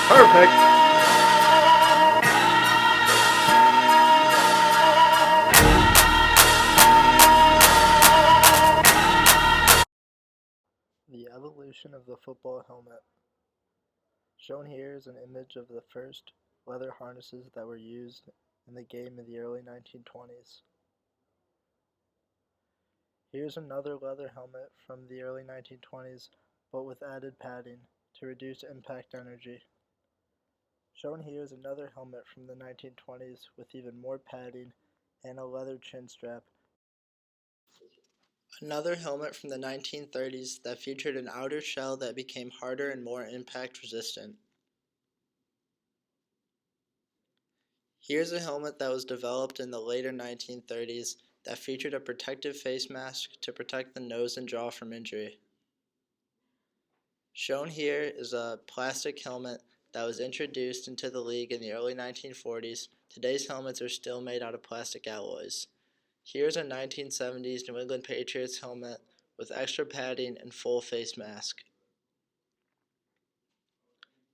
Perfect. The evolution of the football helmet. Shown here is an image of the first leather harnesses that were used in the game in the early 1920s. Here's another leather helmet from the early 1920s, but with added padding to reduce impact energy. Shown here is another helmet from the 1920s with even more padding and a leather chin strap. Another helmet from the 1930s that featured an outer shell that became harder and more impact resistant. Here's a helmet that was developed in the later 1930s that featured a protective face mask to protect the nose and jaw from injury. Shown here is a plastic helmet that was introduced into the league in the early 1940s. Today's helmets are still made out of plastic alloys. Here's a 1970s New England Patriots helmet with extra padding and full face mask.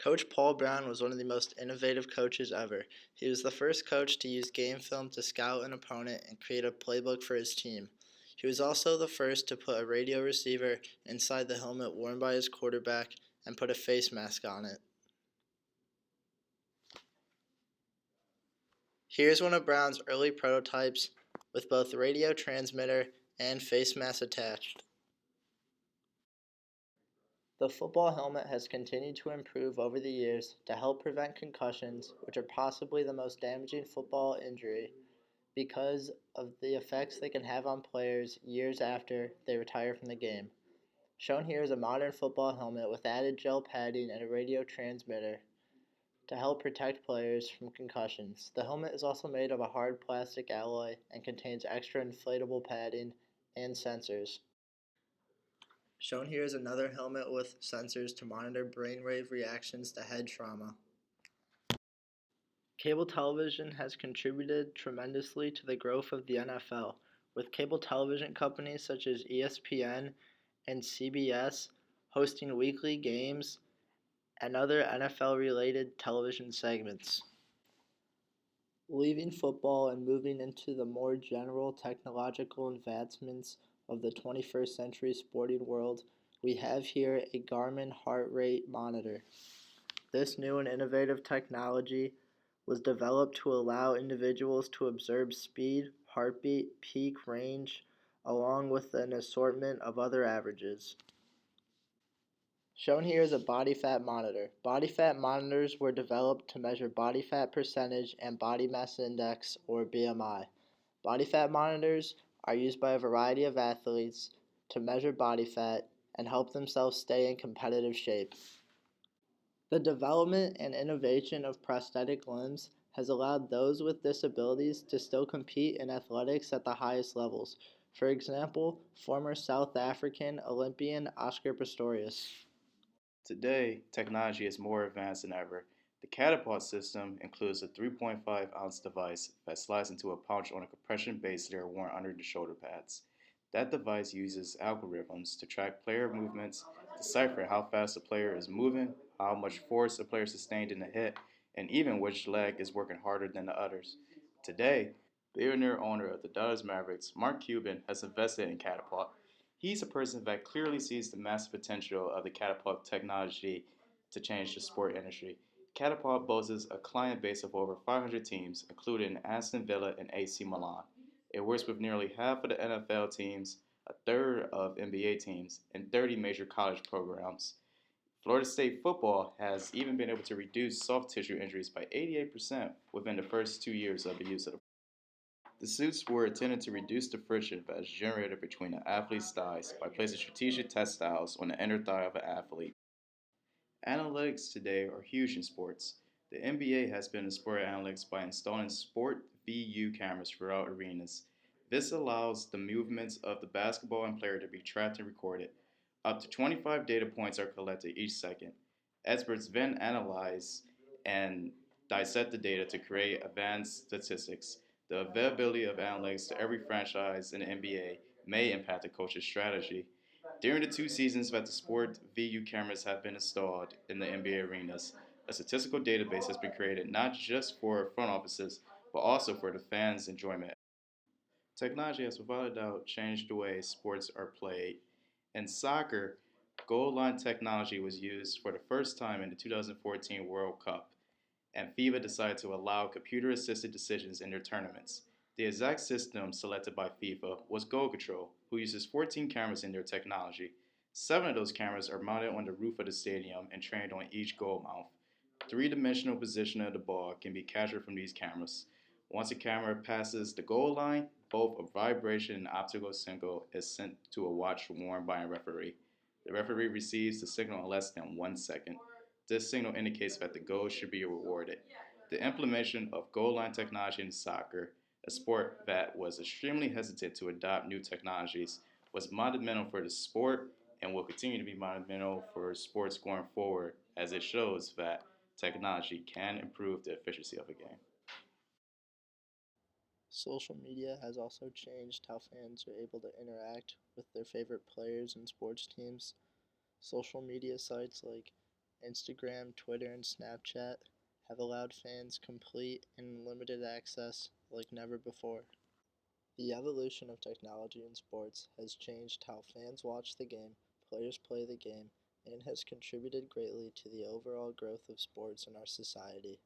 Coach Paul Brown was one of the most innovative coaches ever. He was the first coach to use game film to scout an opponent and create a playbook for his team. He was also the first to put a radio receiver inside the helmet worn by his quarterback and put a face mask on it. Here's one of Brown's early prototypes with both radio transmitter and face mask attached. The football helmet has continued to improve over the years to help prevent concussions, which are possibly the most damaging football injury because of the effects they can have on players years after they retire from the game. Shown here is a modern football helmet with added gel padding and a radio transmitter to help protect players from concussions. The helmet is also made of a hard plastic alloy and contains extra inflatable padding and sensors. Shown here is another helmet with sensors to monitor brainwave reactions to head trauma. Cable television has contributed tremendously to the growth of the NFL, with cable television companies such as ESPN and CBS hosting weekly games and other NFL-related television segments. Leaving football and moving into the more general technological advancements of the 21st century sporting world, we have here a Garmin heart rate monitor. This new and innovative technology was developed to allow individuals to observe speed, heartbeat, peak range, along with an assortment of other averages. Shown here is a body fat monitor. Body fat monitors were developed to measure body fat percentage and body mass index, or BMI. Body fat monitors are used by a variety of athletes to measure body fat and help themselves stay in competitive shape. The development and innovation of prosthetic limbs has allowed those with disabilities to still compete in athletics at the highest levels. For example, former South African Olympian Oscar Pistorius. Today, technology is more advanced than ever. The catapult system includes a 3.5-ounce device that slides into a pouch on a compression-based layer worn under the shoulder pads. That device uses algorithms to track player movements, decipher how fast a player is moving, how much force a player sustained in a hit, and even which leg is working harder than the others. Today, billionaire owner of the Dallas Mavericks, Mark Cuban, has invested in Catapult. He's a person that clearly sees the massive potential of the Catapult technology to change the sport industry. Catapult boasts a client base of over 500 teams, including Aston Villa and AC Milan. It works with nearly half of the NFL teams, a third of NBA teams, and 30 major college programs. Florida State football has even been able to reduce soft tissue injuries by 88% within the first 2 years of the use of the suits were intended to reduce the friction that is generated between an athlete's thighs by placing strategic textiles on the inner thigh of an athlete. Analytics today are huge in sports. The NBA has been in sport analytics by installing sport VU cameras throughout arenas. This allows the movements of the basketball and player to be tracked and recorded. Up to 25 data points are collected each second. Experts then analyze and dissect the data to create advanced statistics. The availability of analytics to every franchise in the NBA may impact a coach's strategy. During the 2 seasons that the Sport VU cameras have been installed in the NBA arenas, A statistical database has been created not just for front offices, but also for the fans' enjoyment. Technology has without a doubt changed the way sports are played. In soccer, goal line technology was used for the first time in the 2014 World Cup, and FIFA decided to allow computer assisted decisions in their tournaments. The exact system selected by FIFA was Goal Control, who uses 14 cameras in their technology. 7 of those cameras are mounted on the roof of the stadium and trained on each goal mouth. Three-dimensional position of the ball can be captured from these cameras. Once a camera passes the goal line, both a vibration and optical signal is sent to a watch worn by a referee. The referee receives the signal in less than 1 second. This signal indicates that the goal should be rewarded. The implementation of goal line technology in soccer, a sport that was extremely hesitant to adopt new technologies, was monumental for the sport and will continue to be monumental for sports going forward, as it shows that technology can improve the efficiency of a game. Social media has also changed how fans are able to interact with their favorite players and sports teams. Social media sites like Instagram, Twitter, and Snapchat have allowed fans complete and unlimited access like never before. The evolution of technology in sports has changed how fans watch the game, players play the game, and has contributed greatly to the overall growth of sports in our society.